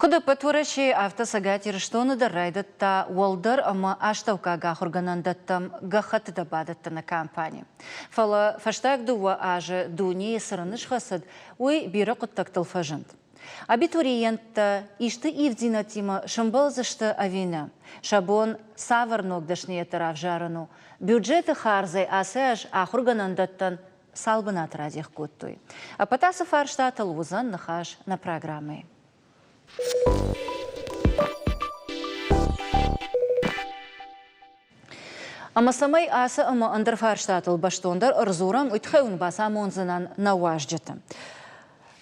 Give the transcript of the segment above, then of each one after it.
Куда потворачи автосагат ирштону да райдатта уолдар ама аштаука гахурганандаттам гахаты да бадатта на кампания. Фала фаштаг дуа аже дуни сырыныш хасад уй бира куттактыл фажант. Абитуриентта ишты ивдинатима шамбалзашты авина. Шабон саварнок дашния тарав жарану. Бюджеты харзай асаж ахурганандаттан салбанат радих куттуй. А патаса фарштата лузан нахаш на программе. Ама самай аса ама андерфарштатыл баштондар ырзурам үтхеун баса монзынан наважджеты.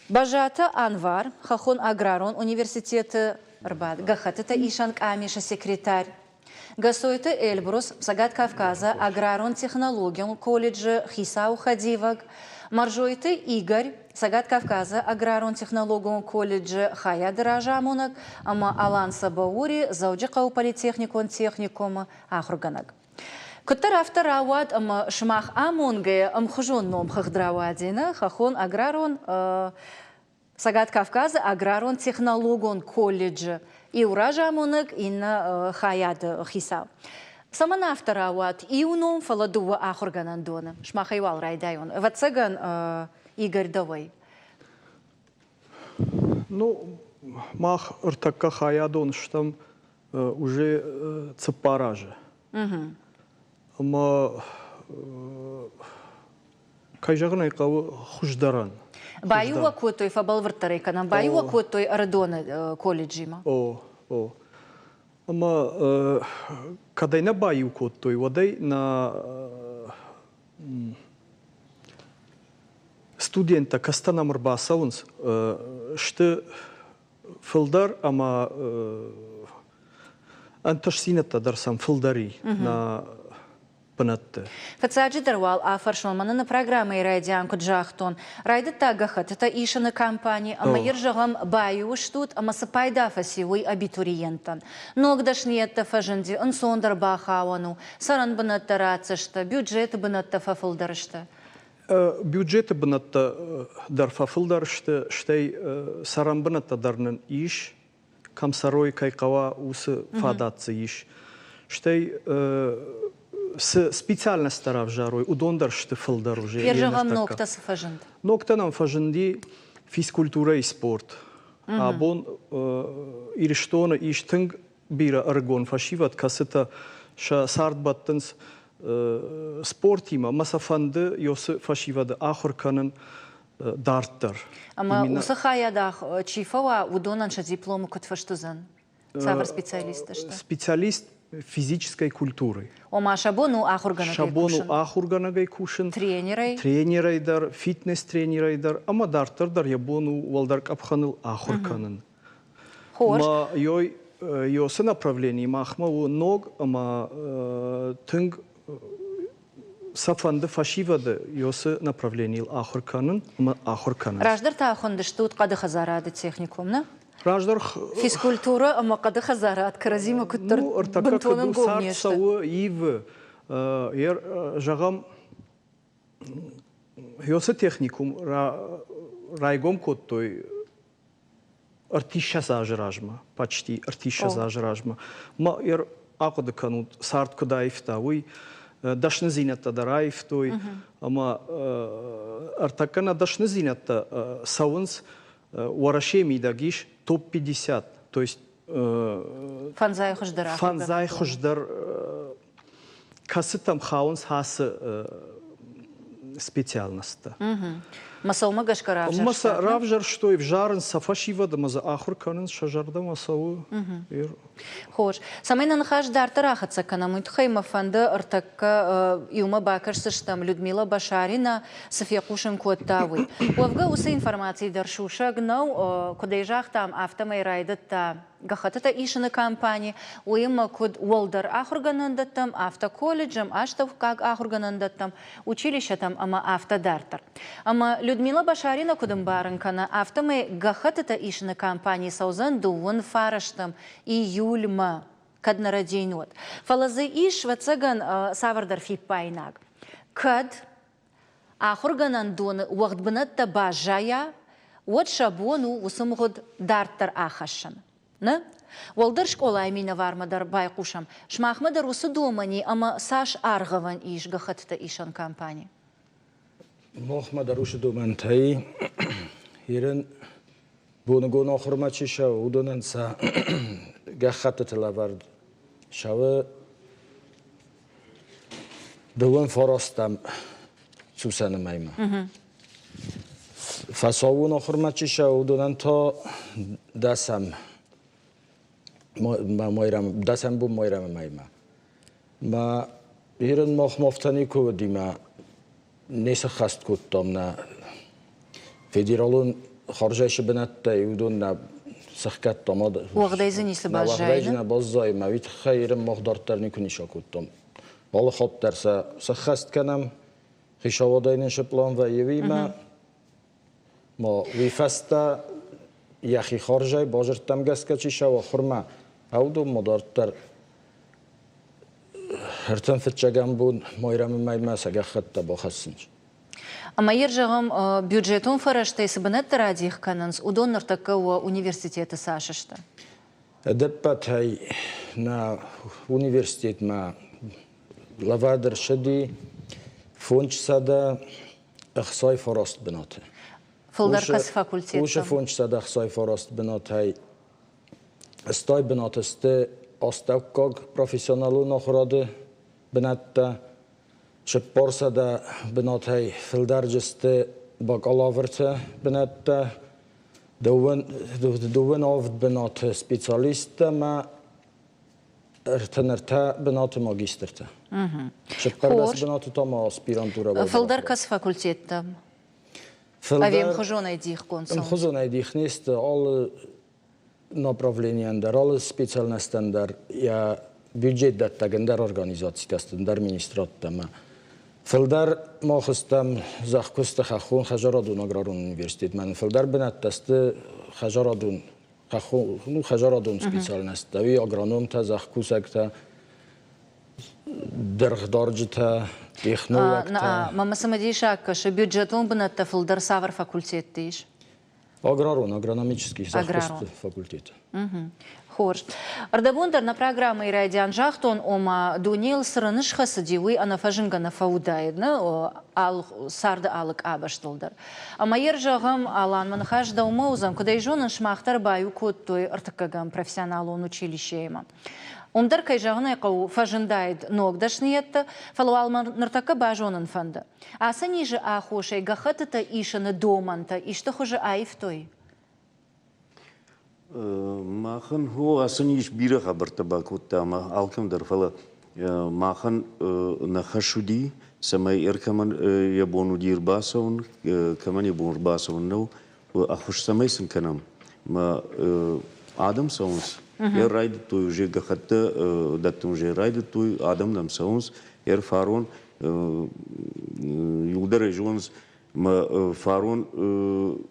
Бажата Анвар, Хахон Аграрон университеты Рбад, Гахатыта Ишанг Амиша секретарь. Гасойты Эльбрус, Сагат Кавказа, Аграрон технологиум колледжа Хисау Хадиваг. Маржойты Игорь, Сагат Кавказа, Аграрон технологиум колледжа Хая Дражамунак, ама Алан Сабаури, Зауджикау политехникон техникума Ахурганаг. Куттар авторауад ама шмах амунге амхужон ном хахдравадина, Хахон Аграрон Сагат Кавказа, Аграрон технологиум колледжа и уражамунак инна Хаяд Хисау. Саман авторауад иуном фаладува Ахурганандона. Шмахайвал райдайон. Вацаган Игорь давай. Ну, мах ртака Хаядон, что там уже цепаражи. Ама кайжаган айкавы хуждаран. Баюа котой фабалвартарайканам, баюа котой Арадона колледжима. О. Ама кадай на баю котой, водай на студента кастана мрбасаунс, что филдар, ама анташсината дарсам филдари на панатте. Фацаджи дарвал афаршон мана на программе райдиан куджахтон. Райда тагахат, это ишана кампания, ама иржагам баю штут, ама сапайда фасивой абитуриентан. Ногдаш нет фаженди, ансондар бахауану, саран банатта рацашта, бюджет банатта фафылдарышта. Бюджеты банатта дарфафылдарышта, штай саран банатта дарнан иш, камсарой кайкава усы фадатцы иш. Штай специальность тарав жарой, удондар шты фылдар уже. Ержагам нокта сафажент. Нокта нам фаженди физкультура и спорт. А бон ириштона иштынг бира аргон фашиват касыта ша сардбаттынс спортима масафанды йосы фашивады ахурканын дарттар. Ама усы хаядах чифава удонан ша диплому кутфаштузан. Савар специалиста что? Специалист физической культуры. Ома шабону ахурганагай кушин. Тренерай. Тренерай дар, фитнес тренерай дар, ама дартар дар ябону валдар капханыл ахурканын. Хош. Ма йосы направлений махма у ног, ама тынг сафанды фашивады йосы направлений ахурканын, ама ахурканын. Раждар таахонды штут кады хазарады техникумна? Раждар физкультура, ама кады хазарад, каразима куттар бантонын гомнешті. Сауы ивы, жағам йосы техникум райгом коттой артиша зажражма, почти артиша зажражма. Ма ақыды канут сарт кудаевта, уй дашны зинатта дараевтой, ама артакана дашны зинатта сауынс Уарашеми дагиш топ-50, то есть фанзай хуждар касытам хаунс хасы специальността. Масаума гашкарав жар. Маса равжар что и в жарын сафашивада маза ахурканын шажарда масау. Хош. Самайна нахаш дартарахатса канамут хайма фанда артакка иума бакарсыштам Людмила Башарина София Кушин Коттавы. Уавга усы информации даршуша гнау кудайжах там автомай райдатта гахатата ишина кампании уима куд уолдар ахурганандаттам автоколледжам аштав как ахурганандаттам училище там ама автодартар. Ама Людмила Башарина кудым барынкана автомай гахатата ишина кампании саузан дуун фараштам июльма каднарадейнот. Фалазы иш вацаган савардар фиппайнаг. Кад ахурганандон уагдбанатта бажая вот шабону усымгод дартар ахашан. ne? Walder şkola emine var mıdır baykuşam? Şmaq mıdır usu domani ama saş argıvan iş gıxıttı işan kampanya? Mahma daruş domantayı yerin bunu gona hurmaçı şav udonansa gıxıttı telavar şavı دوان فرستم سوسن میما فساون آخر ما چی شودن تا دستم دستم بو مایرم میما ما ایران مفتنی کودی ما نیست خست کودم نه فدرالون خارجش بنت یودون نه سخت تاماد وقتی نیست باجایی نه بازای ما ویت خیرم مقدارتر نکنی شکودم حالا خود درسه سخست کنم خیشاواداین شپلان و یوی ما ویفسته یخی خارجای باجرتم گست که چی شو خورما او دو مدارتر هرتن فتچگم بود مایرم میمه سگه خط با خستنج Ama yerjağım büdjeton faraştay sıbınat radiyx kanans udon nırtakka o üniversiteti saşıştı. Depat hay na üniversitet ma لوادر شدی فونج ساده اخصای فراست بناته. Fıldar kas fakülteti. وش فونج ساده اخصای فراست بناته استای بناته است استوکاگ پروفیسیونالو نخوراده بناته شپار ساده بناته فلدر جست باکالاورته بناته دوون آفد بناته سپیسیالیست ما ارتنرته بنات ماگیسترته. شپر بس بنات تا ما اسپیرانتورا بود. Fıldar kas fakülteti. Avim خجونای دیخ کنسون. خجونای دیخ نیست. all направления در all специальностей در یا بودجت دادن در ارگانیزاسی کستن در مینیسترات تما. فلدر ما خستم زخکست خخون خجارادون اگرارون universitet من فلدر بنات دست خجارادون خو خجارادون سپیسیالنست دوی اگرانوم تا زخکوسک تا درخدارج تا تکنولوژ تا ما مثلا دیشا کش بودجتون بنات فلدر سافر فاکولتتیش اگرارون اگرانومیچسکی زخکوست فاکولتت Хош. Ардабундарна программа и радиан жахтон ома дунил сырыныш хасадивы анафажинга нафаудайдна ал сарды алык абаштылдар. Ама ер жағым алан манхаж даумаузам, куда и жонын шмахтар баю коттой артакагам профессионалон училищейма. Ондар кай жағына қау фажындайд ногдашниетті, фалуал нартака бажонын фанды. Аса ниже ахошай гахатыта ишаны доманта, ишты хожы айфтой. Махын хо асыниш бире хабарта бакутта ма алкам дарфала махын нахашуди самай эркаман ябону дирбасаун каман ябонур басаун но ахуш самай сынканам ма адам саунс ер райд той уже гахатта даттун уже райд той адам нам саунс ер фарон юлдар жонс ма фарон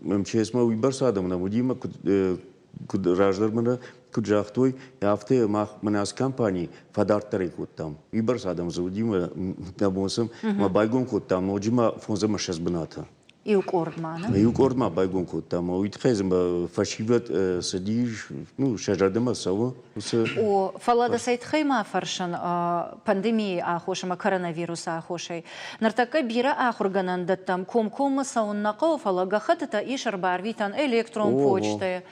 мемчесма вибарс адам на мудима куд раждар мана куд жахтой яфте мах манас компании фадарттар екоттам вибарс адам заудима набонсам ма байгон коттам ноджима фонзама шазбната Юк ордмана. Юк ордма байгон коттам уитхезм фашиват садиж ну шажадама сава О фалада сайт хайма фаршан пандемия ахошама коронавирус ахошай нартака бира ахурганан даттам ком сауннаqa фалага хатата ишар барвитан электрон почты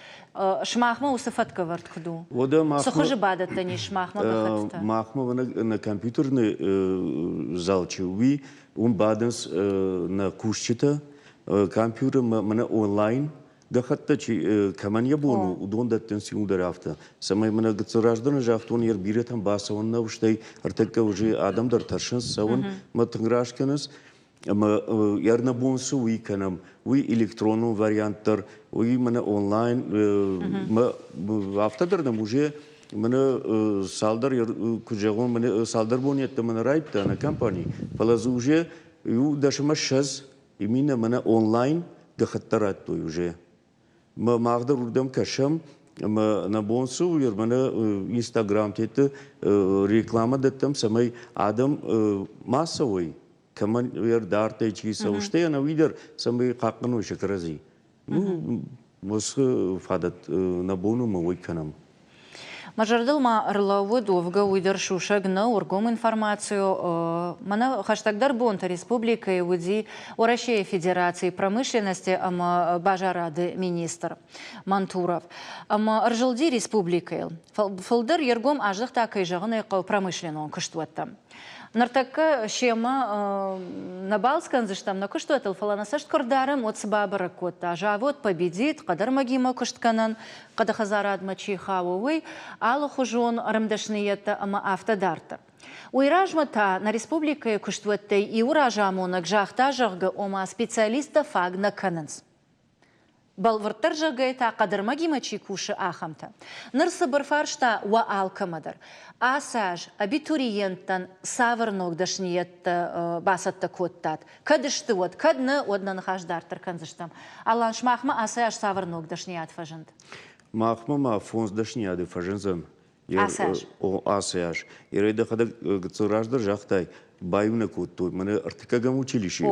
шмахма усыфатка варткду. Сохожи бадатта не шмахма гахатта. Махма на компьютерный залчуви баденс на кушчита компьютер мана онлайн гахатта чи каман ябону удон даттен сиундер афта самай мана гцраждан жахтон ер биретам басаван навштай артака уже адамдар таршан саван матнграшканас ама ярна бонсу ви канам ви электронный варианттар ви мана онлайн ма афтадардан уже мана салдар кужагон мана салдар бонетта мана райтта на компании палазу уже ю дашма шаз именно мана онлайн гахаттарат той уже ма магдar урдам кашам ма на бонсу ер мана инстаграм тете реклама даттам самай адам массовый каман ер дарте чиса уште на видер самай қаққану шакрази ну мос фадат на бону ма вайканам Мажардылма ырлауы довга уйдар шушагны ургом информацию. Мана хаштагдар бонта республика и уди Россия Федерации промышленности ама бажарады министр Мантуров. Ама Ржалди республика. Фалдыр ергом аждық такай жағын айқау промышленон кыштуатта. Нартакка шема на Балскан заштам на кыштуатыл фаланасашт кордарым от сбабара котта. Ажавот победит, кадар магима кыштканан, када хазарад мачи хауэй, алы хужон рымдашниетта ама автодарта. Уйражмата на республика кыштуаттай и уражамонак жахта жахга ома специалиста фагна кананс. Балвыртар жагайта кадар магима чи куши ахамта. Нырсы барфаршта ва алкамадар. Асаж абитуриенттан савырнок дашниетта басатта коттат. Кадышты вот, кадны однан хаждартар канзыштам. Алан шмахма асаж савырнок дашният фажент. Махма ма фонс дашниады фажензан. Асаж. О асаж. Ирайда хада гцураждар жахтай. Баюна куту, мене артикагам училище,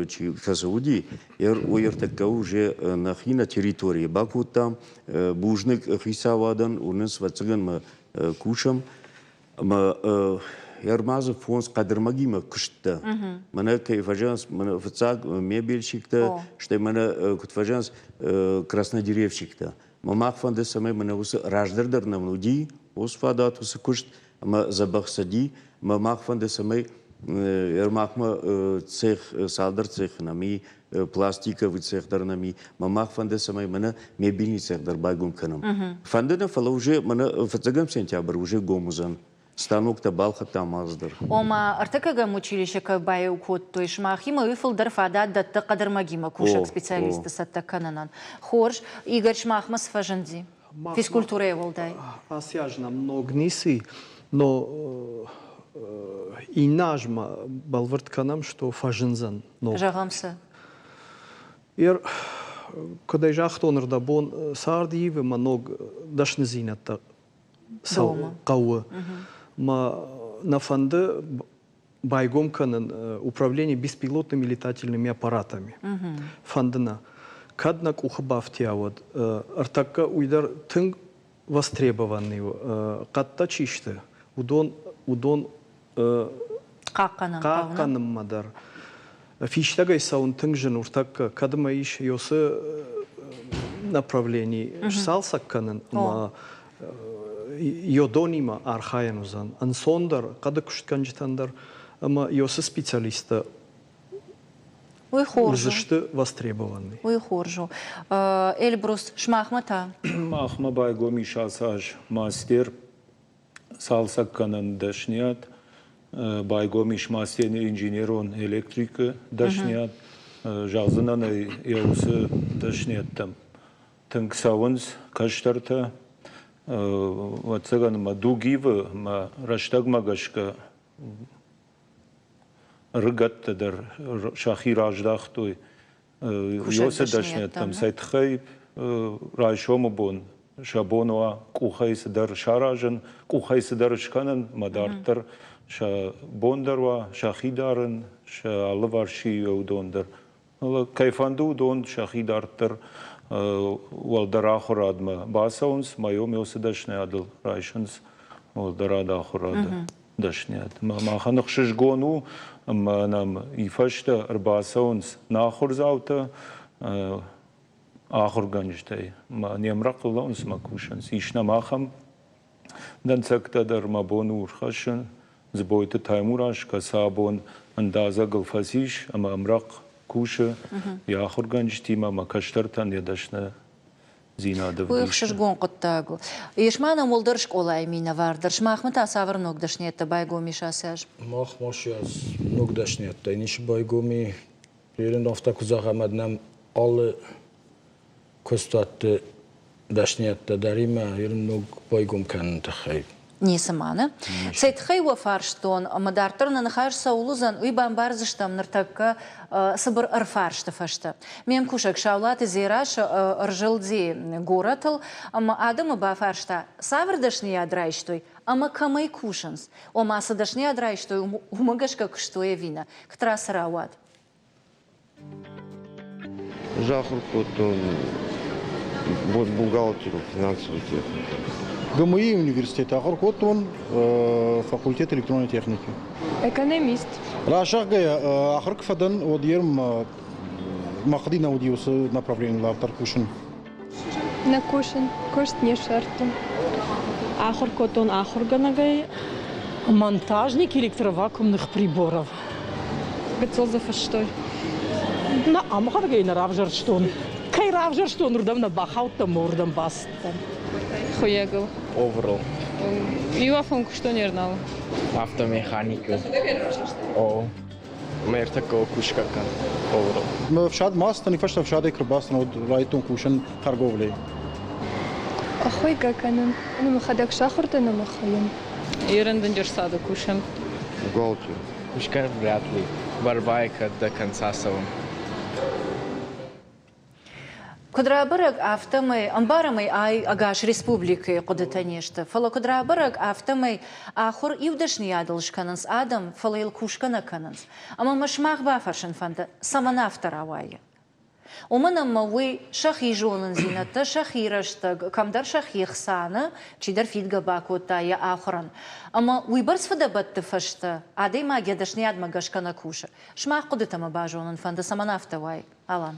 чи хасауди, уертака уже на хина территории. Баку там бужник хисавадан, у нас вацаган мы кушам, мы ярмазы фонс кадрмагима кышта. Мене кайфажанс, мене вацаг мебельщикта, что мене кутфажанс краснодеревщикта. Мамах фанде самой мене усы раждардар нам нуди, осфадат усы кушт, мы забахсади. Мамах фанде самой ермахма цех салдар цех нами пластиковый цех дар нами мамах фанде самой мана мебельный цех дар байгум канам. Фанде на фала уже мана фацагам сентябрь уже гомузан. Станок та балха там аздар. Ома артакагам училище кабай укот то ишмахима уйфл дар фада датта кадар магима кушак специалисты сатта кананан. Хорш Игорь Шмахма сфажанди. Физкультура еволдай. Асяжна много нисы, но и нажма балвард канам, что фажинзан. Жагамса. Ир, когда жахтонер да бон сардиевы, много дашнезината сау кауы. Ма на фанды байгом канан управление беспилотными летательными аппаратами. Фандына. Каднак ухабафтия вот. Артака уйдар тынг востребованный. Катта чишты. Удон Каканым мадар. Фиштагай саун тынгжен уртак кадыма иш йосы направлений салсакканын ма йодонима архаянузан. Ансондар кады куштканжитандар ама йосы специалиста узышты востребованный. Ой хоржу. Эльбрус Шмахмата. Махма байгоми шасаж мастер салсакканын дашният. Байгомиш мастер инженерон электрика дашният. Жазынан яусы дашният там. Тынксавынс каштарта. Ватсаган ма дугивы ма раштагмагашка рыгатта дар шахи раждахтой. Йосы дашният там сайтхай райшому бон. Шабонуа кухайсы дар шаражын, кухайсы дар шканын мадартар, ша бондарва, шахидарын, ша алыварши еудондар. Кайфанду дон шахидартар уалдар ахурадма басаунс, майом йосы дашны адыл райшынс уалдарад ахурады дашнят. Маханық шишгону, нам ифашта арбасаунс нахурзаута, Ахурганжтай, немракла унс макушанс. Ишна махам, дан цактадар мабону урхашан, збойта таймураш, касабон андаза галфасиш, ама амрак куша, я ахурганжти, мама каштартан ядашна зинада вишна. Уйхшишгон коттагу. Ишмана молдар школа имина вардар. Шмахмата саврнок дашнета байгоми шасаж. Мах машяз ног дашнета. Иниш байгоми ерен автокузагамаднам alle костат дашниятта дарима ернуг байгум кан тахай. Несамана. Сайтхай вафарштон, мадартарна нахаш саулузан, уй бамбарзыштам нартакка сабыр арфаршта фашта. Мем кушак шаулаты зираш ржылди горатыл, ама адама бафаршта саврдашни адрайштой, ама камай кушанс. Ома садашни адрайштой умагашка кштоя вина. Ктрас рауат. Жахр котон бухгалтеру, финансовую технику. ГМИ университет, ахыр котон факультет электронной техники. Экономист. Рашагая ахыр кфадан одьерм махдина одьюс направление лавтар кушин. Накушен. Кошт не шарту. Ахор котон ахор ганагай. Монтажник электровакуумных приборов. Гацолзов что? На амхаргай на равжерштон. Кай равжерштон урдам на бахаута мордам бастан. Хуягал. Overall. Юафонку что не знал. Автомеханику. О. Мертако кушкака. Overall. Мы в шад маста не фашта в шаде крбастан от райтон кушин торговлей. Ахой как она. Ну мы ходак шахурта на махаем. Еренден держсада кушаем. Бухгалтер. Кушка вряд ли. Барбайка до конца салон. Кудрабырык автомой, амбарамой ай агаш республики кудетанешты. Фала кудрабырык автомой ахур иудашни адылшкананс адам фалаил кушкана кананс. Ама машмах бафаршын фанда саманавтар авайы. Уманам мауи шахи жонын зинаты, шахи раштаг, камдар шахи хсаны, чидар фидга бакута я ахуран. Ама уйбарс фада батты фашты, адей магия дашни адма гашкана куша. Шмах кудетама бажонын фанда саманавта вай. Алан.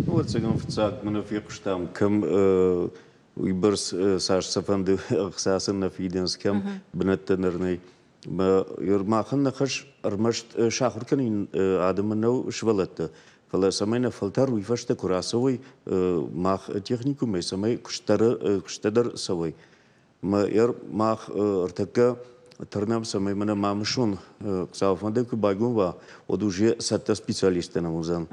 Вот сегодня в ЦАК мы нафикштам кем уйберс саш сафанды хсасын на фиденс кем бнеттенерный. Ба юрмахан нахаш армашт шахурканин адамнау швалатта. Фала самайна фалтар уйфашта курасовой мах техникумей самай куштадар савой. Ма яр мах артака Търнам самай мана мамшун ксауфанде ку байгунва од уже сата специалиста на музан.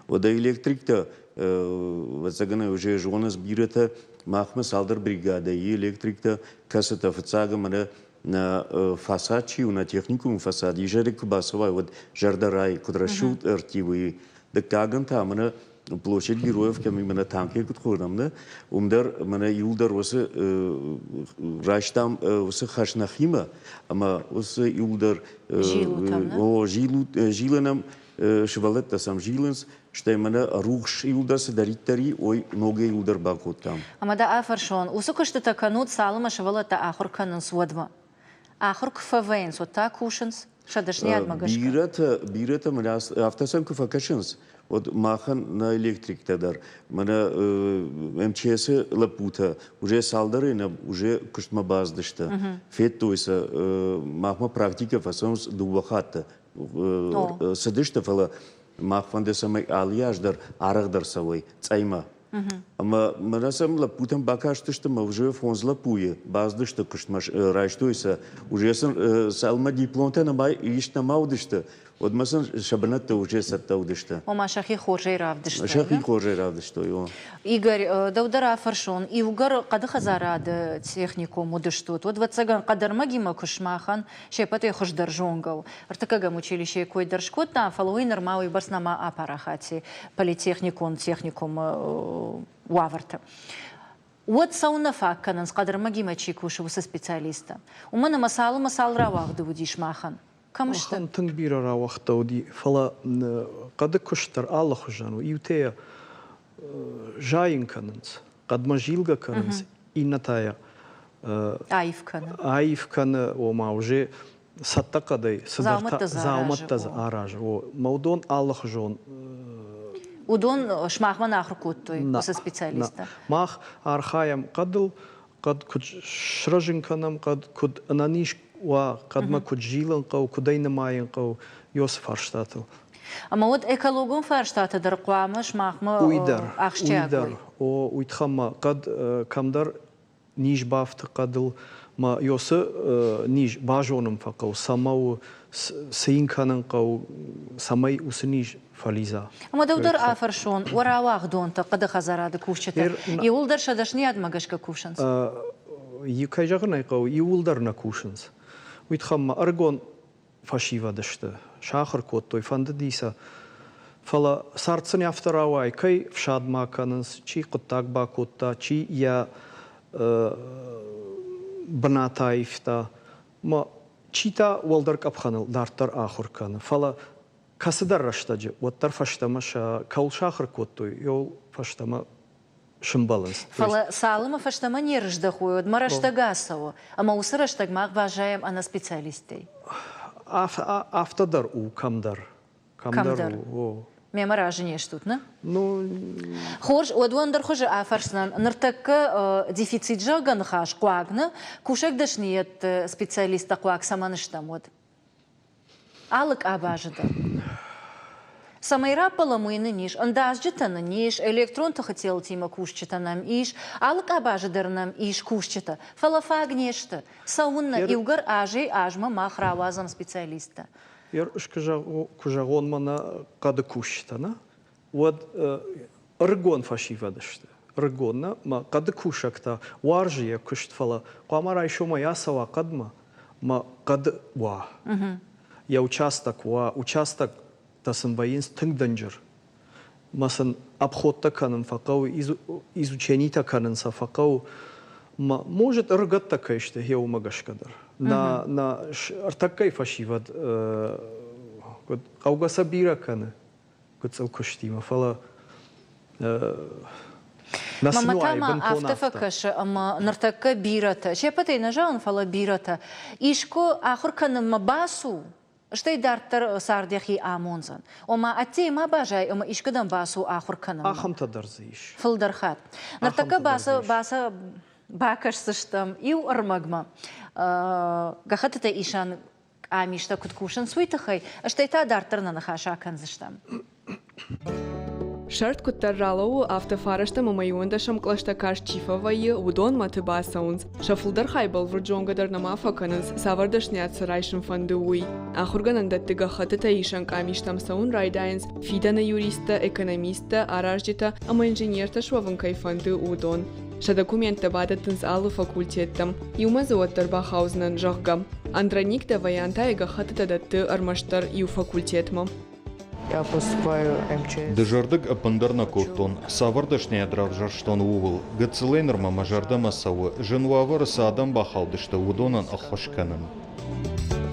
Од електрикта вацагана уже жона сбирата махма салдар бригада и електрикта касата фацага мана на фасачи на техникум фасади жере ку басова од жардарай кудрашут артивы дактаганта мана площадь героев, кем именно танки кутхорнамда, умдар мана юлдар осы раштам осы хашнахима, ама осы юлдар жиланам швалетта сам жиланс, что именно рухш юлдасы дариттари, ой ноги юлдар бакоттам. Ама да афаршон, усукашты таканут салама швалетта ахур канан сводва. Ахур кфавейнс, вот так кушанс, шадашни адмагашка. Бирата мана автосан куфакашанс. Вот махан на электрик тадар, мана МЧС лапута, уже салдары уже куштма баздышта. Фет тойса махма практика фасонс дубахатта. Садышта фала махфанде самай алияждар арагдар савой цайма. Ама манасам лапутам бакаштышта ма уже фонз лапуе баздышта куштма райштойса уже салма дипломта на май ишна маудышта. Вот مثلا شبنات уже саттаудышта. Ома шахи хоржей равдышта. Шахи хоржей равдышта, йо. Игорь, даудара фаршон, и угар кады хазарады техникум удыштут. Вот вацаган кадар магима кушмахан, шепаты хождар жонгау. Артакагам училище кой даршкот, там фалуи нормау и барснама апарахати, политехникум, техникум уаварта. Вот сауна факканан, с кадар магима чикушу со специалиста. Умана масал равах дудиш махан. Махан тынбира равахта уди фала кады куштар Аллах ужану иутея жайын канынс, кадма жилга канынс, инатая айф каны ома уже сатта кадай зауматта аража. Маудон Аллах ужан. Удон шмахман ахрукуттой со специалиста. Мах архаям кадыл, кад куд шражин канам, кад куд ананиш ва кадма куд жилан кау, кудайна майен кау, йос фарштату. Ама вот экологун фарштата дарқуама шмахма ахшчагой. О уйтхама кад камдар ниш бафты кадыл, ма йосы ниш бажоным факау, самау сейн канан кау, самай усыниш фализа. Ама даудар афаршон, уаравах донта кады хазарады кушчата. И улдар шадашни адмагашка кушанс. Юкай жағынай кау, и улдар на кушанс. Уйтхама аргон фашива дашты. Шахар коттой фанды диса. Фала сарцын яфтаравай, кай вшад маканынс, чи құттак ба котта, чи я банатайфта. Ма чита уалдар капханыл, дартар ахурканы. Фала касыдар раштаджы, уаттар фаштама ша, каул шахар коттой, йол фаштама шимбаланс. Фала салыма фаштама не рождахуют, мараштагасову. Ама усыраштагмак бажаем ана специалистей. Автодар у камдар. Камдар. У. Меморажи не штут, на? Ну, Хош, одвандар хоже афарснан. Нартакка дефицит жаган хаш куагна, кушак дашниет специалиста куаг саманыштамод. Алык абажыда. Самайра паламуйны ниш, андажжытаны ниш, электрон-то хотел тима кушчета нам иш, алык абажыдар нам иш кушчета, фалафаг нешты, саунна иугар ажей ажма махравазам специалиста. Ер кужагон мана кады кушчетана. Вот ргон фашивадышты. Ргонна ма кады кушакта варжия кушт фала. Камара еще моя сава кадма ма кады ва. Я участок ва участок тасын воинс тыңданжыр. Масын обходта канын факау изученита канын сафакау. Может ргат такая что я умагашкадар. На артакай фашивад аугаса бира каны. Гуцел куштима фала. Маматама автофакаш, ама нартакка бирата. Чепатай нажаун фала бирата. Ишко ахур канын мабасу. Штей дартар сардяхи амонзан. Ома атте ма бажай, ома ишкадан басу ахур канын. Ахам тадарзиш. Фылдархат. Нартакка баса бакаш сыштам иу армагма. Гахатата ишан амишта куткушан суйтахай. Штей та дартар на нахаша канзыштам. Шарт куттарралау автофарашта мамаюндашам клаштакаш чифавайы удон матыба саунс. Шафылдар хайбал врджонгадар намафаканыз савардашнят сарайшын фандуй. Ахурганандаттыга хатыта ишан камиштам саун райдайнс фидана юриста, экономиста, араждита, ама инженерта шваванкай фанды удон. Ша документа бадатынс алы факультеттам. Юмазы оттарба хаузнан жахгам. Андраникта ваянтайга хатыта датты армаштар ю факультетма. Я поступаю в МЧС. Дежардык апандарна куртон, савардашне адравжарштон угыл, гыцелейнерма мажардама савы, женуавар саадам бахалдышта удонан ахошканын.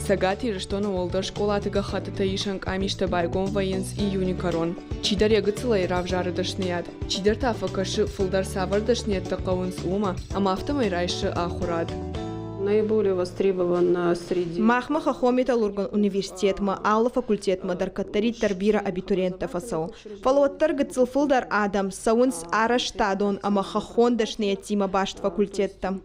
Сагати рештона олда школатыга хатыта ишан камишта байгон военс и юникарон. Чидар я гыцелей равжардашнеяд. Чидар тафакашы фылдар савардашнеят тақауынс ума, ама автомайрайшы ахурад. Наиболее востребован среди... Махма Хахометалурган университет ма алла факультет ма даркаттари тарбира абитуриентов асау. Фалуаттар гыцылфылдар адам саунс араштадон ама хахондашне тима башт факультетта.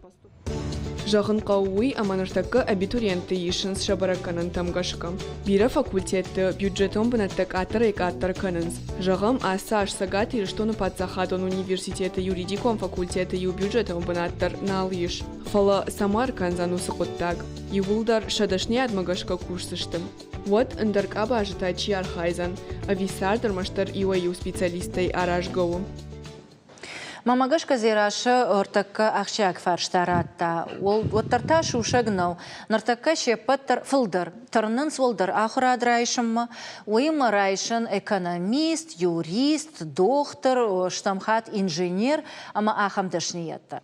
Жағын қауы аманыртақы абитуриенті ешінс шабараканын тамғашқа. Бира факультетті бюджетон бұнаттық аттар канынс. Жағым аса ашсагат ирштоны патсахадон университеті юридикон факультеті ю бюджетон бұнаттар налыш. Фала самар канзанусы құттаг. Ювулдар шадашне адмагашқа курсыштым. Вот ындарк абажыта чияр хайзан, ависардар маштар иуа ю специалистай аражгау. Мамагашка зирашы ортакка ақшак фарштаратта. Оттарта шушагнау. Нартакка шепаттар фылдар. Тарнын солдар ахырад райшымма. Уйма райшын экономист, юрист, доктор, штамхат, инженер, ама ахамдашниятта.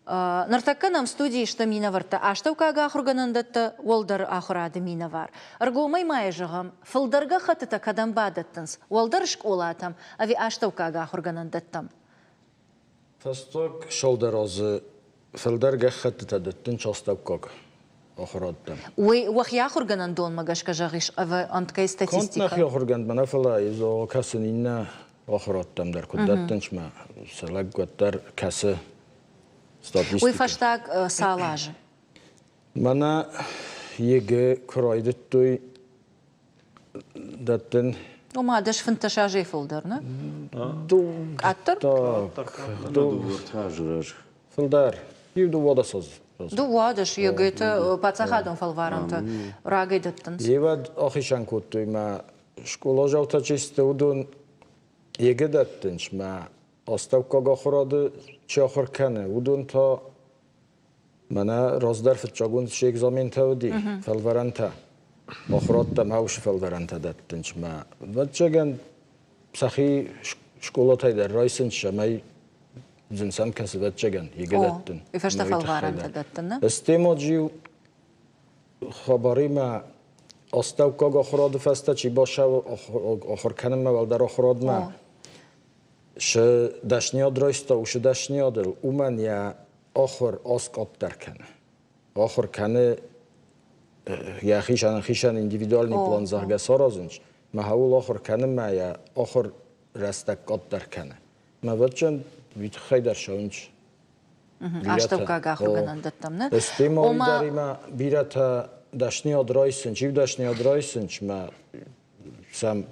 Нартакка нам студии что минаварта. Аштавкага ахурганандатта олдар ахырады минавар. Аргумай майжығым. Фылдарга хатыта кадан бадаттынс. Олдар школатам. Ави аштавкага ахурганандаттам. Фасток шолдерозы филдерге хатыта даттын частавкаг ахыраттам. Уй вахя хурганандон магашка жағиш анткай статистика. Контнах яхурганд манафала изо касын инна ахыраттам дар куддаттынчма салак готтар касы статистика. Уй фаштаг салажы. Мана еге крайдыттуй даттын Ома даш фанташажей фылдар, не? Аттар? Фылдар. Юду вода соз. Ду водаш, егейті пацахадон фалваранта рагайдаттынс. Евад ахишан куттуй, ма школа жаута чисті удун егедаттынш, ма оставкага хурады чахыр кәні. Удун та мана раздар фитчагун ше экзамен тауди, фалваранта. Ахыраттам хауш фалваранта даттынш, ма ватчаган сахи школа тайдар райсынш, май зинсан кәсі ватчаган егедаттын. Ифашта фалваранта даттын, Стемоджи хабари ма оставкага хурады фаста чи баша ахыр кәнім ма валдар ахырад ма ش داشنیاد رایستا و ش داشنیاد اومن یا آخر آسکات درکنه آخر کنه یا خیشان اندیویدوالنی پلان زهگه سارازنج ما هول آخر کنه ما یا آخر رستکات درکنه ما وچن بیت خیلی شونج Аштаука гахуганан даттамны. استیمایی داری ما بیرت داشنیاد رایسن چیو داشنیاد رایسن ما سم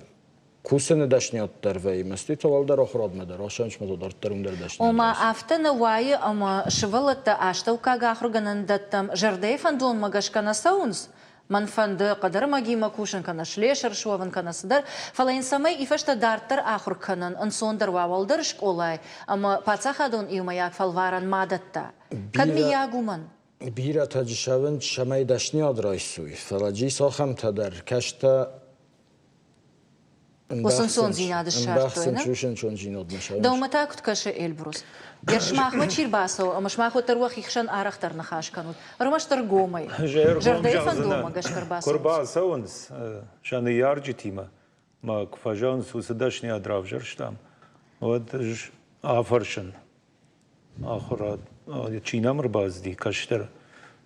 کوسن داشنیاد در وی مستی تو ول در آخراد مدار آشانش مدار در ترم در داشنیاد Ома автана вайы, ома шывылыты аштаука гахуганан даттам. Жардей фандон магашкана саунс. Манфанды қадар магима кушан кана шлешер шуаван кана сыдар. Фалайын самай ифашта дартар ахур канан ансондар вавалдар школай. Ама пацахадон иумаяк фалваран мадатта. Кадми ягуман. بیره تجشون شمای داشنیاد رایسوی فلاجی ساخم تا در کشتا Осынсон зинады шартойна. چوشن چون جیناد نشون Даумата куткаше Эльбрус. Ершмахма чирбасо, амашмаху таруах ихшан арахтар нахашканут. Ромаштар гомай. Жардей фандома гашкарбасо. Корбасаунс, шаны ярджитима. Ма кфажанс усадашни адравжарштам. Вот афаршан. Ахурат. Чинамр базди каштар.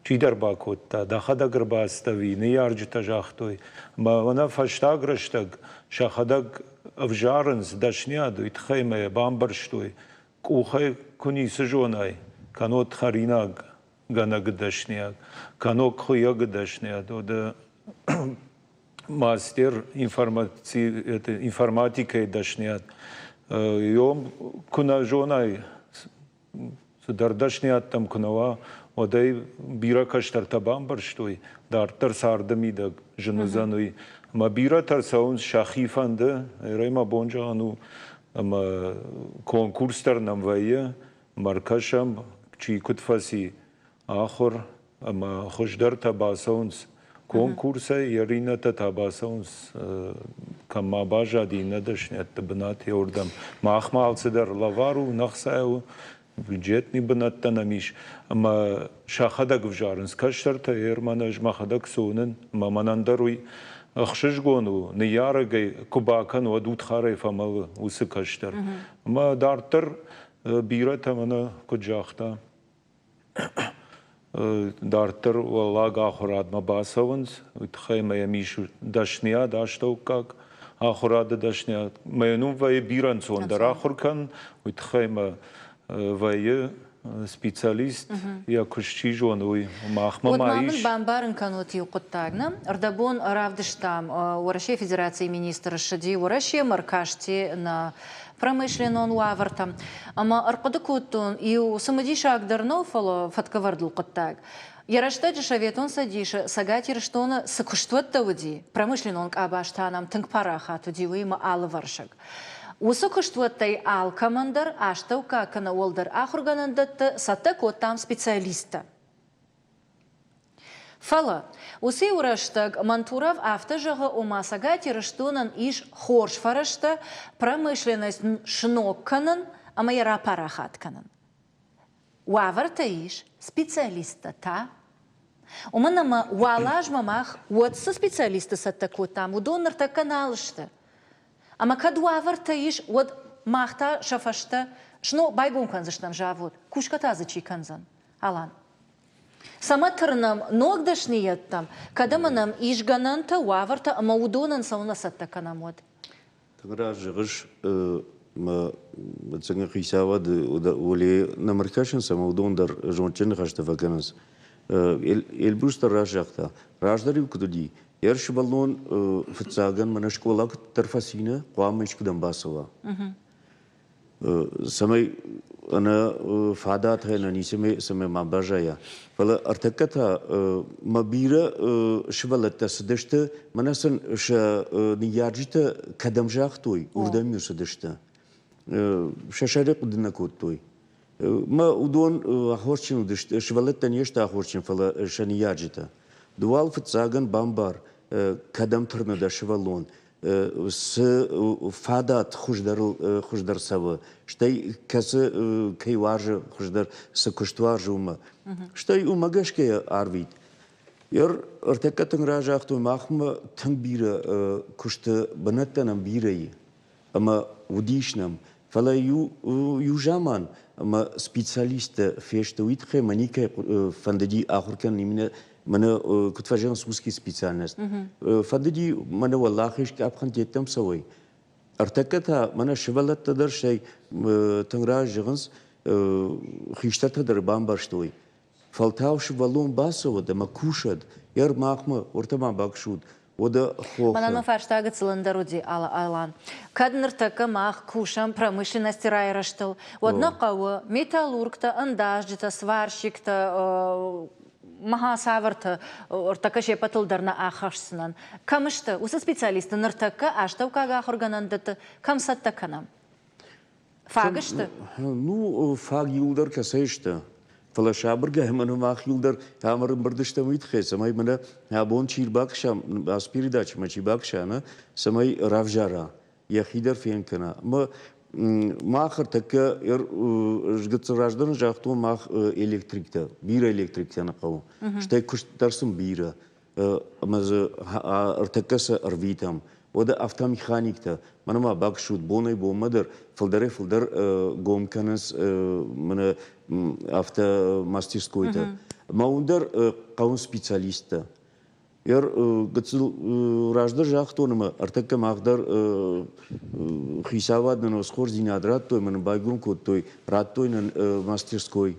Чидар бакотта, дахадагр бастави, не ярджита жахтой. Ма она фаштаграштаг, шахадаг авжарнс дашняду, итхайме бамбарштой. Кухай куни сжонай, канот харинаг ганаг дашняг, канок хуяг дашняд, ода мастер информатикой дашняд. Йом куна жонай, дардашняд там кунава, одай биракаштар табамбарштой, дартар сардамидаг женузануй. Ма биратар саунс шахифанды, рейма бонжану, ама конкурстар нам вайя, маркашам, чий кутфаси ахор, ама хождар табасаунс, конкурса ярината табасаунс, кама бажа динадашнят табнат yorдам. Махма алцедар лавару нахсаю, бюджетный банатта намиш, ама шахадаг вжарнс, каштарта ерманаж махадаг сонен, маманандаруй, Ахшишгону, не ярагай кубакан, вадут харай фамал усыкаштар. Ма дартар бирата мана куджахта. Дартар валаг ахурад мабасаванс, утхай моя мишу дашния даштау как ахурада дашния. Майну вай биранцон дарахуркан, утхай ма вай специалист, я кушчи жонуй, махма маиш. Вот бамбарын каноти укуттагна. Ардабон равдыштам Урашия Федерации министра Шади Урашия маркашти на промышленном уавартам. Ама аркадыкутун и у самодиша агдарнофало фаткавардл куттаг. Яраштаджи шаветон садиша сагатир штона сакуштват тавуди промышленном абаштанам тынгпараха тудивыйма алы варшак. Усокуштваттай ал командар аштаука кана олдар ахурганандатты сатта коттам специалиста. Фала, усы ураштаг мантурав автожага умасагати раштунан иш хорш фарашта промышленность шнокканан, а майра парахатканан. Уаварта иш специалиста та. Уманама уалаж мамах уатса специалиста сатта коттам, удоннар та каналышта. Ама кадуаварта иш вот махта шафашта шно байгон канзаштам жавод кушката зачи канзан алан сама тырнам ногдашнияттам кадаманам ишгананта уаварта ама удонан саунасатта канамод Тагра жыгыш ма цэнгэ хисавад оле намаркашын сама удондар жончен хашта ваканас элбустар ражакта раждари кудуди Ерш баллон фцаган мана школа тарфасина қуамыш кудам басова. Самай ана фадат है ना नीचे में माबाजाया. फला अर्थकथा मबीरा शिवलत्ता सदष्ट मनासन श नियाजिता कदम जाख्तोई उर्दमी सदष्टा. शशरे कुदना कोतोई. ما udon ahorchin udıştı शिवलत्ता नियष्टा ahorchin फला श नियाजिता. Dual fıtsagan bambar kadam tırnada şivalon s fadat xujdar savı ştay kası kayvarjı xujdar s kuştvarjı uma ştay umagaşke arvit yer ertekatın rajaqtu mahma tın bira kuştu banattanam birayı ama udişnam فلا يو جامان ما سبيشاليست فيشت ويتخي منيك فندي آخر كان من كنت فاجئ سوسكي سبيشاليست فندي من والله خيش كأبخن تيتم سوي ارتكتها من شبلت تدر شيء تنراج جنس خيشتها در بامبرشتوي فالتاو شبالون باسو ده مكوشد ير ماخمه ورتما باكشود وده خوخ Манано фарштагы цилиндаруди алан. Кадныртакы мах кушам промышленности райраштыл. Одна кавы металлургта, андажджита, сварщикта, маха саварта, ортака шепатылдарна ахашсынан. Камышты, усы специалисты ныртакы аштавкага ахорганандыты, камсаттаканам. Фагышты? Ну, фаг юлдар касайшты. فلاشابرگه منو ماخ یلدر همرم برداشتم ویدخه سمای منو هابون چیر باکشم اسپیری داچ مچی باکشانه سمای رافجارا یخیدر فین کنه ما آخر تک جگت راجدن جاختون ماخ الکتریکتا بیر الکتریکتا نقو شتای کشت درسم بیره مز ارتکس ارویتام وده افتا میخانیکتا منو ما باکشود بونای بومدر فلدر گم کنس من افتا ماسترسکویتا ما اندر قوم سپیشالیستا یار گتسل راجدر جاختون ما ارتک ماخدر خیساوات ننوس خور زینادرات توی من بایگون کود توی رات توی نن ماسترسکوی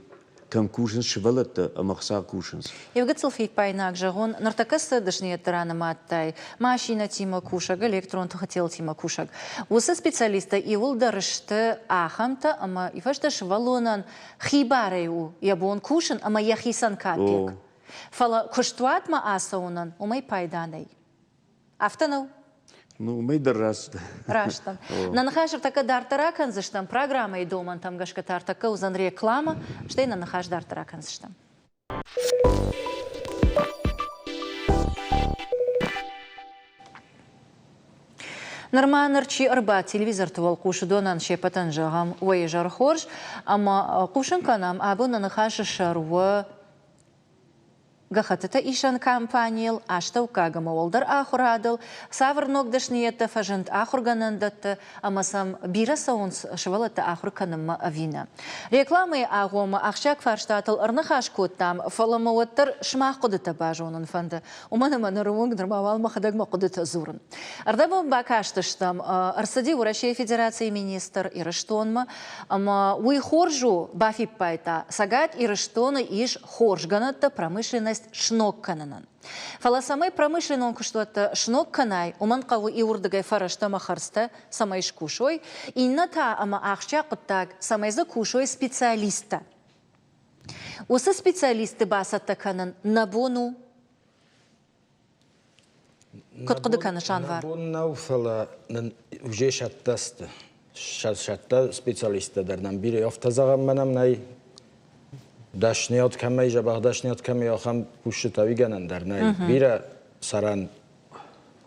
كم كوشنز شبلت مخصا كوشنز يوجد فيك بايناك جاغون نرتكست دشنية ترانا ماتاي ماشينا تيما كوشاق الكترون تختيل تيما كوشاق وس سبيциалиста يول درشت آخمتا اما يفشتش والونان خيباريو يبون كوشن اما يخيسان كاتيك فلا كشتوات ما آسونان وما بايداني افتنو Ну, мы дорасты. Раштан. На нахаш така дартаракан заштам программа и доман там гашкатар така узан реклама, что и на нахаш дартаракан заштам. Норманырчи арба телевизор тувал кушу донан шепатан жагам уэжар хорж, ама кушан канам абу на нахаш шарва Гахатата ишан кампаниел, аштау кагама олдар ахурадыл, савр ногдашниетта фажент ахурганандатта, амасам бира саунс швалата ахурканымма авина. Рекламы агома ахшак фарштатыл арнахаш коттам, фаламауаттар шмах кудыта бажонын фанды. Уманама нарумунг нормавал махадагма кудыта зурын. Ардабам бакаштыштам, арсади у России Федерации министр Ирыштонма, ама уй хоржу бафип пайта, сагат Ирыштона иш хоржганатта промышленность шноккананан. Фаласамай промышленный куштуатта шнокканай, уман каву и урдагай фарашта махарста самайш кушой, и ната ама ахча куттаг самайза кушой специалиста. Усы специалисты басатта канан набону куткуды каны шанвар. Набону фала уже шаттасты. Шатта специалисты дардан бири автозагам манам най داشنیات کمی جبه داشنیات کمی آخام کوشت تاویگنن در نه بیره سران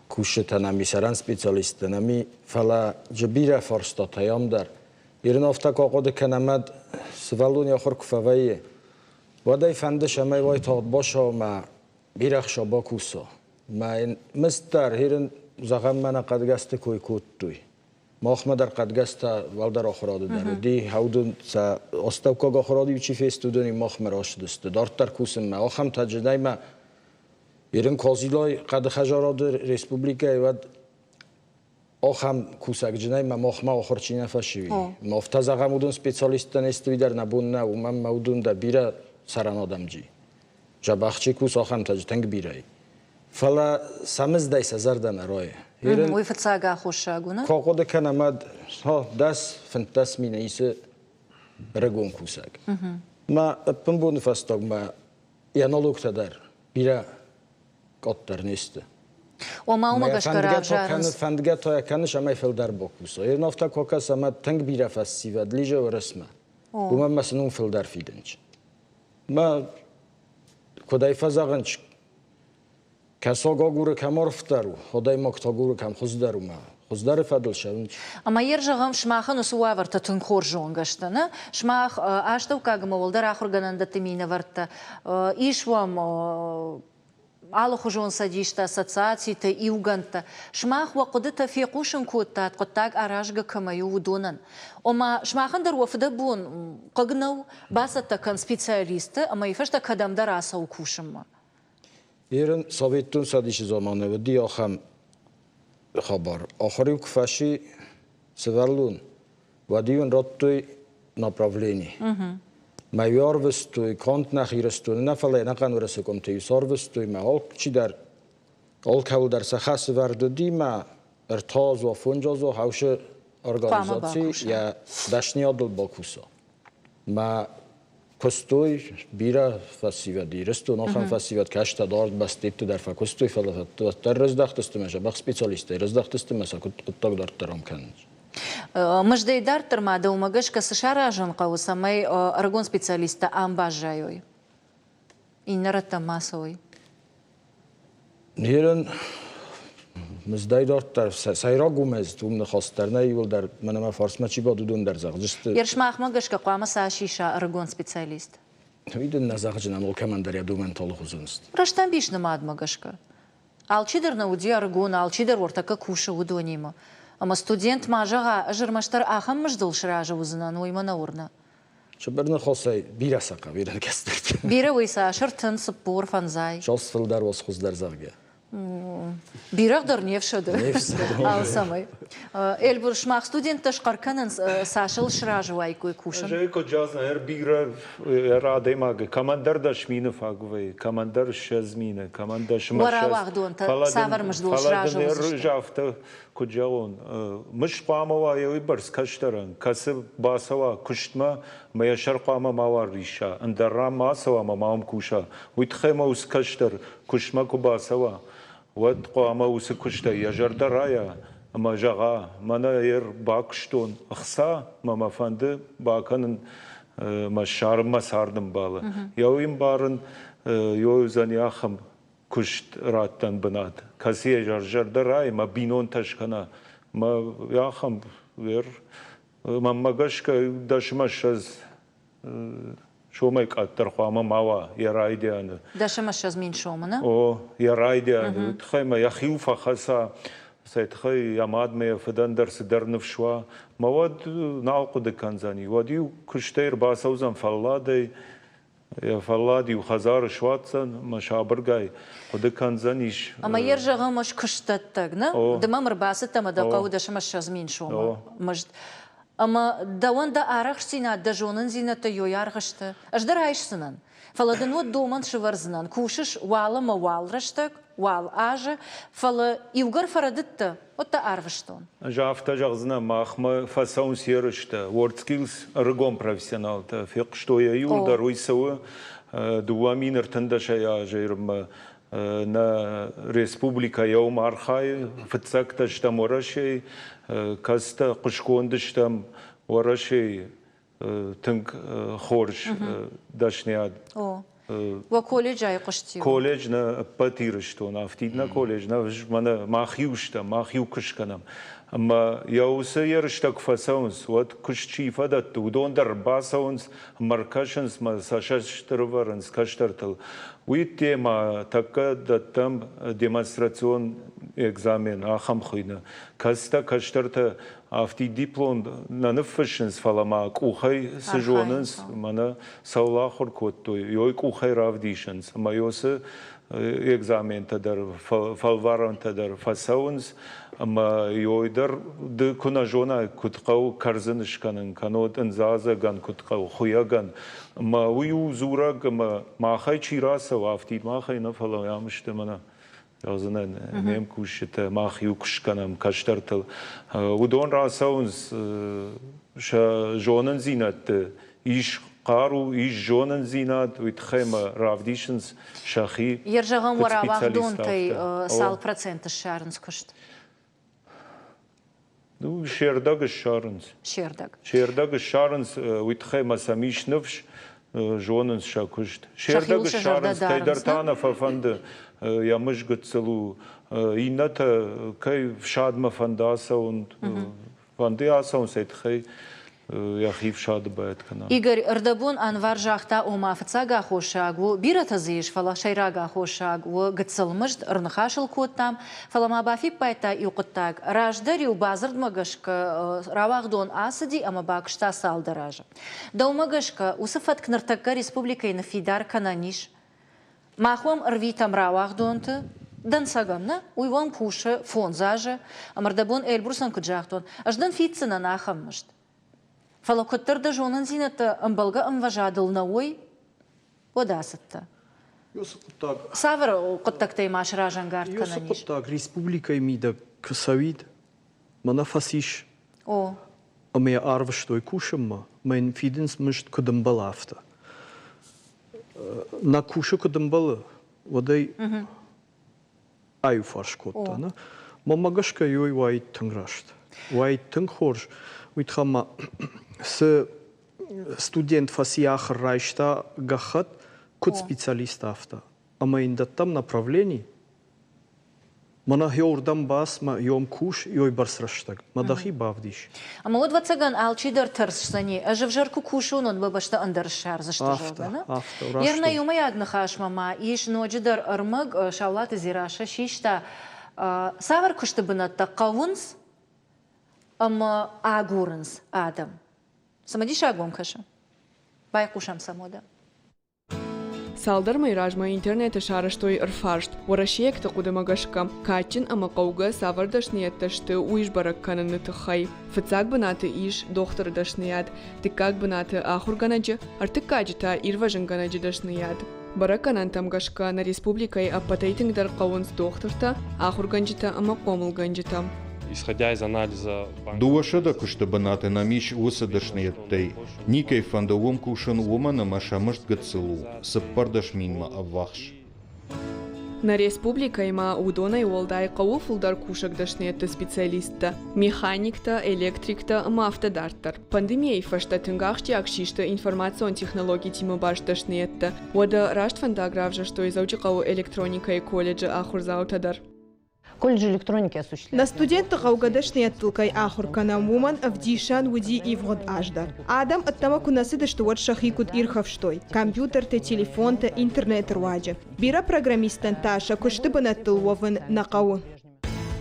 کوشت نمی سران سپیشالیست نمی فلا جبیره فرستاد هیام در ایران افتا کاقد کنمد سوالونی آخر کفایه و دای فندش همی وای تاد باشه ما بیره خشابا کوسا ما مستر ایران زغم من قدگست کوی کود توی ماخما در قدگست والدر آخراده در دی هودن سا استوکا آخرادی و چی فستودنی ماخما راش دسته دارتر کوسم ما آخم تجدی ما ایران کازیلای قد خجارات ریسپوبلیکای و آخم کوسک جنای ما ماخما آخر چی نفشی ما افتازا مودن سپیشالیست نستوی در نبون نه و من مودن در بیره سران آدم جی جبخچی کوس آخم تنگ بیره فلا سمز دای سزار دن رای وی فتساگا خوش گونه کاقد کنمد ها دست فنتاس می نیسه رگون کوسک ما اپن بون فستاگ ما ینالوگ تدر بیره قطر نیسته و ما اومدش کرد جارنس فندگه تا یکنش اما فل در باکوسا این افتا کاکس اما تنگ بیره فستی و دلیجه و رسمه و من مثلا اون فل در فیدنچ ما کدای فزاغنچ کساگا گوره کمار فترو خدای مکتا گوره کم خزدرو ما خزدر فدل شون اما یرجعم شماخن سوار تتون خورجون گشتنه شماخ اشتو کاغم ولدر آخر گنند تیمینه ورت ایشوام على خجون سديشتا أسوسياسيتا إيوغانتا شماخ وقدتا في قوشن كوتات قطاق أراجغا كما يودونن وما شماخن در وفدبون قغنو باستا كان سبيциалисты أما يفشتا كدام دراسة وكوشن Երն Սովետուն սադիշի զոմանևը դի ախամ խաբար ախարիվ կվաշի սվարլուն վադիուն ռոտտույ направлений. Майорвստույ, контнахирստույ, нафале наканурасы комтею сорвстույ, ма ол чидар ол каудar сахасы варду дима ртазо фунжазо хавшы организации я дашниадл бакуса. Ма Костуй бира фасивад ирсту нахам фасивад кашта дорд бастипту дар факустуй фалат дар раздахтысту меша бах специалисты раздахтысту меса куттак дар тарам кан. Мыждай дар тырмада умагашка сышаражан каусамай аргон специалиста амбажайой. Инарата масой. Нерен мыждай дар тар сайра гумез тумны хастарна юл дар манама фарсма чи бадудун дар загжисты. Ершмах магашка куама сашиша аргон специалист. Виден на загжина мол командар я думен толух узунст. Раштан бишна мад магашка. Алчидер на уди аргон, алчидер ортака куша удонима. Ама студент мажага жырмаштар ахам мыждыл шыража узынан уймана урна. Шабарны хосай бира сака бирен кестет. Бира уйса шыртын сыппур фанзай. Шалсфылдар восхуздар загя. Бирағдар невшады. Ал самай. Элбур шмақ студентташ қарканын сашыл шыражуай көй кушын. Жайко джазна эр бира радаймага. Командар да шминов агвай. Командар шазмина. Командар шмашаз. Варавақ дуынты савар мұждыл шыражу узышты. Жафты куджаон. Мыш қамава еуи барс каштаран. Касы басава куштма. Мая шарқама мавар риша. Андарра масава мамам куша. Уйтхема уз каштар. Куштма кубасава. Вот قامة وسكشتا يجرد رايا ما جاء منا ير باكشتون أخسا ما فند باكن ما شار ما ساردم بالا يوم بارن يوزن ياخم كشت راتن بنات كسي يجرد رايا ما بينون تشكنا ما ياخم ير ما مغشك دشمشز شو ما يقدر خواما ماوا يرايديان دشمش از مين شومنا او يرايديان تخيما يخيوف خاصا سيتخي ياماد مي فدان درس درنف شوا مواد ناقد كانزاني وديو كشتير باسوزن فلادي يا فلادي وخزار شواتسن مشابرغاي قد كانزانيش اما يرجع مش كشتتنا دمامر باسته ما دقاو دشمش از مين شوما مجد أما دوان أرخشتنا دجونن زينة يويارغشت أجدر عايشسنن فلا دنو دومن شورزنن كوشش والا ما والرشتك وال آجا فلا يوغر فردت وتا أرغشتون جافتا جغزنا ماخما فاسون سيرشتا وورد سكيلز رقم بروفيسيونال تا فيق شتو يول دا رويسوا دوامين ارتندش يا جيرم на республика يوم أرخاي فتسكت شتم ورشي كاستا قشكون شتم ورشي تنك خورش داشنياد وكوليج أي قشتي كوليج نا باتيرشتو نافتيدنا كوليج نا منا ما خيوشتا ما خيوكش كنام أما يوسا يرشتك فاسونس وات كشتي فدت ودون در باسونس مركشنس ما ساششترورنس كشترتل ويتي ما تكاد تم ديمونستراسيون экзамен ахам خينا كاستا كشترت افتي ديبلوم نانفشنس فالما كوخي سجوننس مانا ساولاخور كوتو يوي كوخي رافديشنس ما يوس экзамен تدر فالوارن تدر فاسونس اما يويدر د كنا جونا كتقو كرزنش كانن كانود انزازا غان كتقو خويا غان ما ويو زورا ما خاي چيراسا وافتي ما خاي نفلا يامشت منا يازنن نيم كوشت ما خيو كشكنم كشترتل ودون راسونز جونن زينت ايش قارو ايش جونن زينات ويتخيم رافديشنز شاخي يرجعون ورا واخدون تي سال процент شارنس كشت Ну, шердаг шарнс. Шердаг шарнс ويتخيم سميش نفش جونن شاكوشت. شرdag شارنس كيدرتانا ففند يا مش قتلو إنتا كي شاد ما فنداسا und فنداسا und سيتخي يخيف شاد باید کنم. Игорь Ардабон Анвар Жахта Омафцага Хошагу, Биратазиш, Фала Шайрага Хошагу, Гацалмышт, Рнхашил Коттам, Фалама Бафи Пайта Юкоттаг, Раждари Базард Магашка, Равахдон Асади, Амабакшта Салдаража. Да Умагашка, Усафат Кнартака Республика и Нафидар Кананиш, Махуам Рвитам Равахдонта, Дансагамна, Уйвам Пуша, Фонзажа, Амардабон Эльбрусан Куджахтон, Аждан Фитцена Нахаммышт. Фалакоттарда жонын зинаты ымбалга ымважадыл науой одасытты. Савр коттактай машра жангард кананиш. Коттак республика имида ксавид, мана фасиш. О. Аме арваштой кушамма, мен фиденс мышт кудымбалафта. На куша кудымбалы, водай аю фарш котта. Мамагашка йой вайт тынграшт. Вайт тынгхорж, уйтхама с студент фасиахр райшта гахат куд специалист авто. Ама индаттам направлений мана йордам бас ма йом куш йой барсраштаг. Мадахи бавдиш. Ама от вацаган алчидар тырсани, а живжарку кушун он бабашта андаршар зашта жогана. Ерна юма ягнахаш мама, иш ноджидар армаг шаулат зираша шишта савар куштабынатта кавунс ама агурынс адам. Самади шагом каша. Бай кушам самода. Салдар майражма интернета шараштой рфаршт. Ворашиекта кудамагашка. Качин ама кауга савар дашниетташты уиш бараккананы тахай. Фацак банаты иш доктор дашният. Тикак банаты ахурганаджи. Артыкаджита ирважанганаджи дашният. Баракканан тамгашка на республикай аппатейтингдар кавунс докторта. Ахурганджита ама комулганджита. Исходя из анализа... Дуашада куштабанаты намиш усадашниеттей. Никей фандовом кушан умана машамышт гацелу. Саппардаш минма аввахш. На республика има удона и олдай кау фулдар кушак дашниетта специалиста. Механикта, электрикта, ама автодартар. Пандемия фашта тынгахшти акшишта информацион технологий тима баш дашниетта. Ода рашт фандагравжа, что изауджи кау электроника и колледжа ахурзаутадар. Колледж электроники осуществляет. На студента гаугадашния тылкай ахуркана муман авдишан уди и вгод аждар. Адам оттама кунасыда что вот шахикут ирхавштой. Компьютер те телефон те интернет руаджа. Бира программистан таша куштыбана тылвован нақау.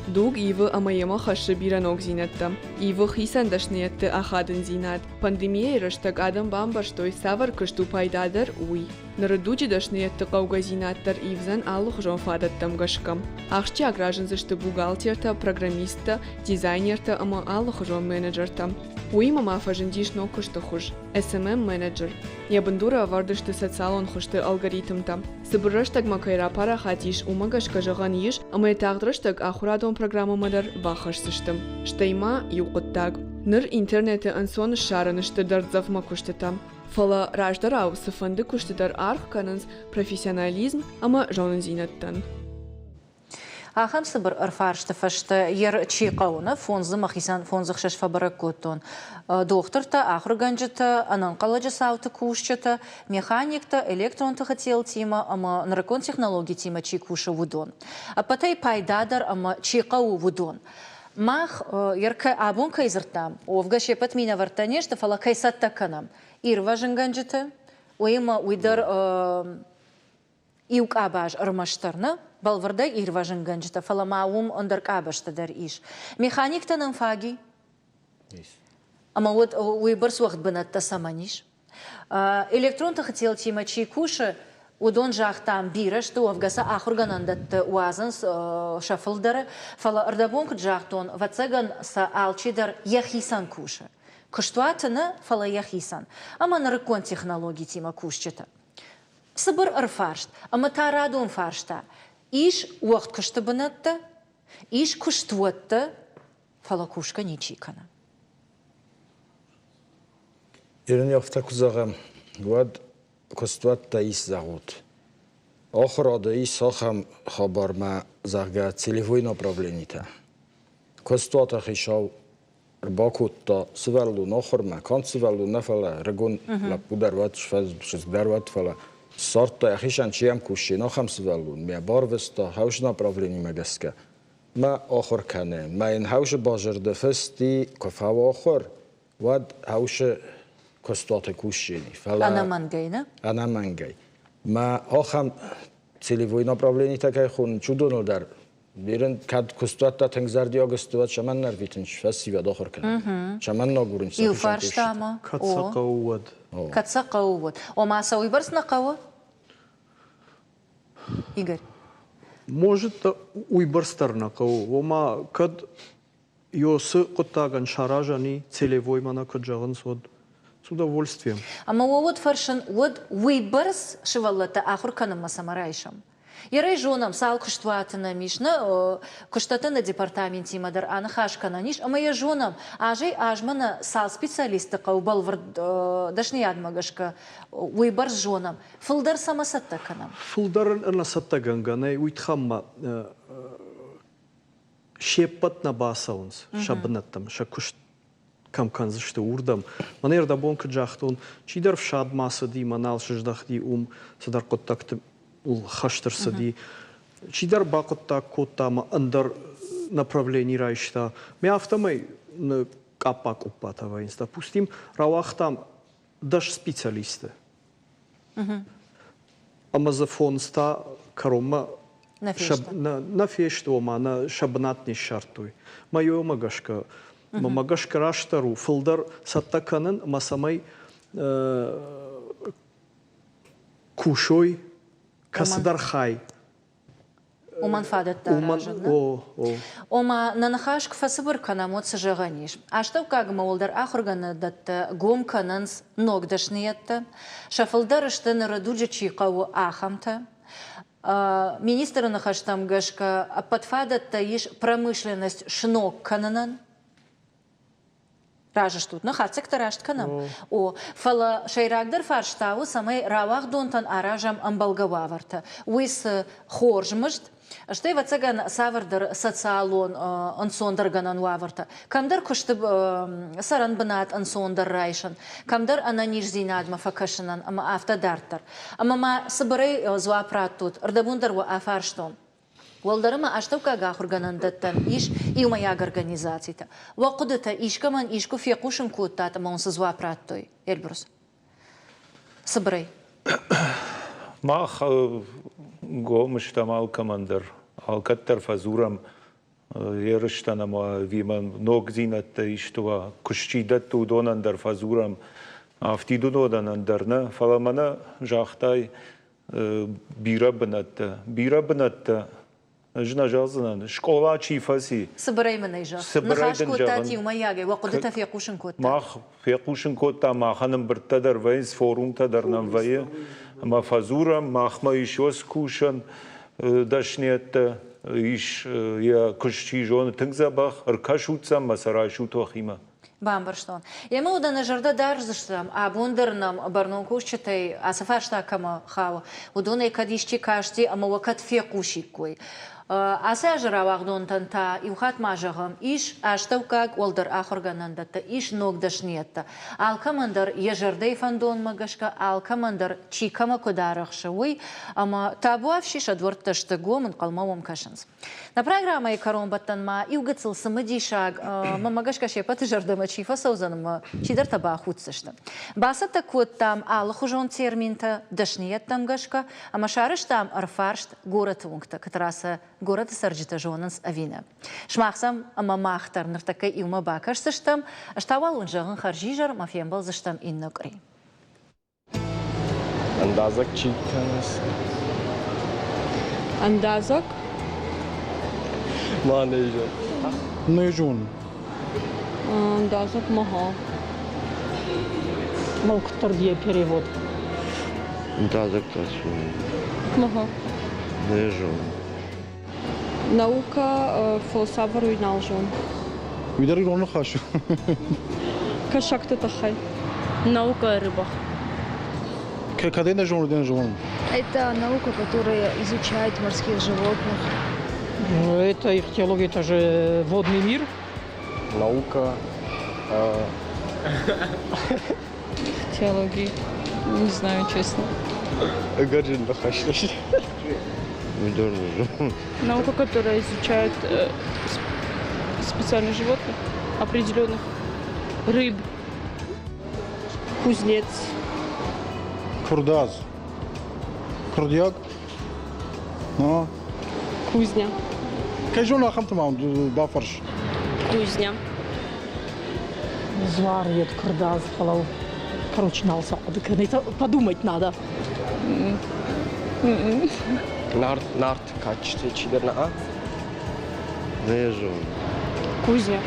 Дуг ивы амаема хашы биранок зинатта. Ивы хисан дашниетты ахадын зинат. Пандемия раштаг адам бамбаштой савар кышту пайдадар уй. Нарадуджи дашниетты кауга зинаттар ивзан аллух жон фадаттам гашкам. Ахшчи агражын зашты бухгалтерта, программистта, дизайнерта ама аллух жон менеджерта. Уй мама фажындиш но кышты хуш. SMM менеджер. Ябындура авардышты социалон хушты алгоритмта. Сыбырраштаг макайра пара хатиш умагашка жаган иш, ама тағдырыштаг ахурадон программа мадар бахашсыштым. Штайма юқыттаг. Ныр интернеті ансон шарынышты дардзав макуштытам. Фала раждарау сыфанды куштыдар арх канынс профессионализм, ама жонын зинаттан. Ахам сыбыр ырфаршты фашты ер чиқауна фонзы махисан фонзы хшаш фабаракотон. Докторта, ахурганджыта, анан қаладжы сауты кушчыта, механикта, электронты хотел тима, ама наракон технологии тима чикуша вудон. А потай пайдадар, ама чиқау вудон. Мах ерка абун кайзыртам, овга шепат мина вартанешта фала кайсатта канам. Ирва жынганджыта, уйма уйдар иук абаж ырмаштарна, балварда ирва жынганджыта, фала маум ондар абаштадар иш. Механикта нанфаги. Ама вот уйбар суахт бынатта саманиш. Электронта хотел тима чикуша, удон жахтам бира, что овгаса ахурганандат уазанс шафылдары, фала ардабонк жахтон вацаган са алчидар яхисан куша. Кыштуатына фала яхисан. Ама нарыкон технологии тима кушчыта. Сыбыр ырфаршт, ама тарадон фаршта. Иш уахт кыштыбынатта, иш кыштуатта, фала кушка ничикана. Ирен яфта кузагам, гуад кыштуатта ис загут. Охрада ис ахам хабарма загга целевой направленита. Кыштуата хишав Бакутта сувалу нохорма, кан сувалу нафала регун лапударват шфаздарват фала сорта яхишан чиям куши нохам сувалу мя барвеста хауш направление магаска ما آخر کنه ما این هوش باجرده فستی کفاو آخر واد هاوش كستات كوشيني أنا منجينا أنا منجي ما آخم целевое направление такая хон чудо дар бирен кад кустат та тенгзарди агстуат шаман нарвитин фасива дохор кан шаман нагурин يوفرشتاما كتسقود كتسقود وما سوي برس نقوى Игорь. Может уйбарстарнакау, ома кад ёсы коттаган шаражани целевой мана каджаган с удовольствием. Ама вот фаршан вот уйбарс шиваллата ахур канама самарайшам. Ярай жонам сал куштватына мишна куштатына департаменти мадар анхаш кананиш, ама я жонам ажей ажмана сал специалисты каубал дашни адмагашка уйбарс жонам. Фылдар самасатта канам. Фылдар насатта ганганы уйтхамма шеппат на басаунс, шабнаттам, шакушт камканзышты урдам. Манерда бонка жахтун, чидар в шад маса ди манал шиждахди садар коттакты ул хаштырсыди. Чидар бакотта коттама андар направлений райшта. Ме автомай капак упатавайнс. Допустим, равахтам даш специалисты. Амазофонста карома на фештома, на шабнатни шартуй. Майо магашка. Мамагашка раштару. Фылдар саттаканын масамай кушой касадар хай. Уман фадатта ражадна. Ома нанахаш кфасыбыр канамот сажаганиш. Аштау кагма олдар ахургана датта гом кананс ногдашниятта. Шафылдар ыштын радуджа чикау ахамта. Министр нахаштам гашка подфадатта иш промышленность шнок кананан. Ражаш тут, нахацек-то рашт канам. О, фала шайрагдар фарштау самай равах донтан аражам амбалгававарта. Уис хоржмышт, что и вацаган савардар социалон ансондар ганан ваварта. Камдар куштыб саран банат ансондар райшан. Камдар ананиш зинадма факашанан, ама автодартар. Ама ма сабарай зуапрат тут, ардабундар ва афарштон. Волдарыма аштаука гахурганан даттан иш и умаяг организацията. Вақудата ишкаман ишку фиякушын куттата маунсыз вапраттой. Эльбрус. Сабрай. Мах гомыштам алкамандар. Алкаттар фазурам ерыштанама виман ногзинатта иштуа кушчидатту удонандар фазурам автидуноданандарна фаламана жахтай бира бынатта. Жна жазынан школа чифаси. Сабрай манайжа. Нахаш куттати умаяге вақудата фиякушын кутта. Мах фиякушын кутта маханым бірттадар вайыз форумтадар нам вайы. Ма фазурам махма ишос кушан дашниятта иш я кушчи жоны тыңзабах ыркаш утсам масарай шутуахима. Бамбарштон. Яма удана жарда дарзыштам, а бундернам барнокушчатай асафаштакама хава. Удоной кадишчи кашти, ама вакат фиякушикой. Асажыравақ донтанта иухат мажағым иш аштаукак олдар ахорганандата иш ногдашниетта. Алкамандар ежардей фандон магашка, алкамандар чикама кударахшавой, ама табуавши шадворташты гомын қалмауым кашынс. На программа и коромбаттанма иугацыл самадишаг мамагашка шепаты жардама чифа саузанма чидар таба худсышты. Басата куттам алхужон терминта дашниеттам гашка, ама шарыштам арфаршт город вунгта, катраса город сарджита жонанс авина. Шмахсам ама махтар ныртака иума бакашсыштам, аштавал унжағын харжижар мафиямбал зыштам иннокри. Андазак чиканас. Андазак? Манежа. Нейжон. Андазак маха. Малктар где перевод? Андазак тасу. Маха. Нейжон. Наука философар уйналжон. Видар гон хашу. Кашакта тахай. Наука рыбах. Когда нейжон, нейжон. Это наука, которая изучает морских животных. Это их теология, это же водный мир. Наука. Теология. Не знаю, честно. Гаджин лахаш. Наука, которая изучает специальных животных, определенных рыб. Кузнец. Курдаз. Курдяк. Ну. Кузня. Кайжон ахам тамам бафарш. Кузня. Зварьет, кырдаз, палау. Короче, на это подумать надо. Нарт, качество, чидерна. Не жон. Кузня.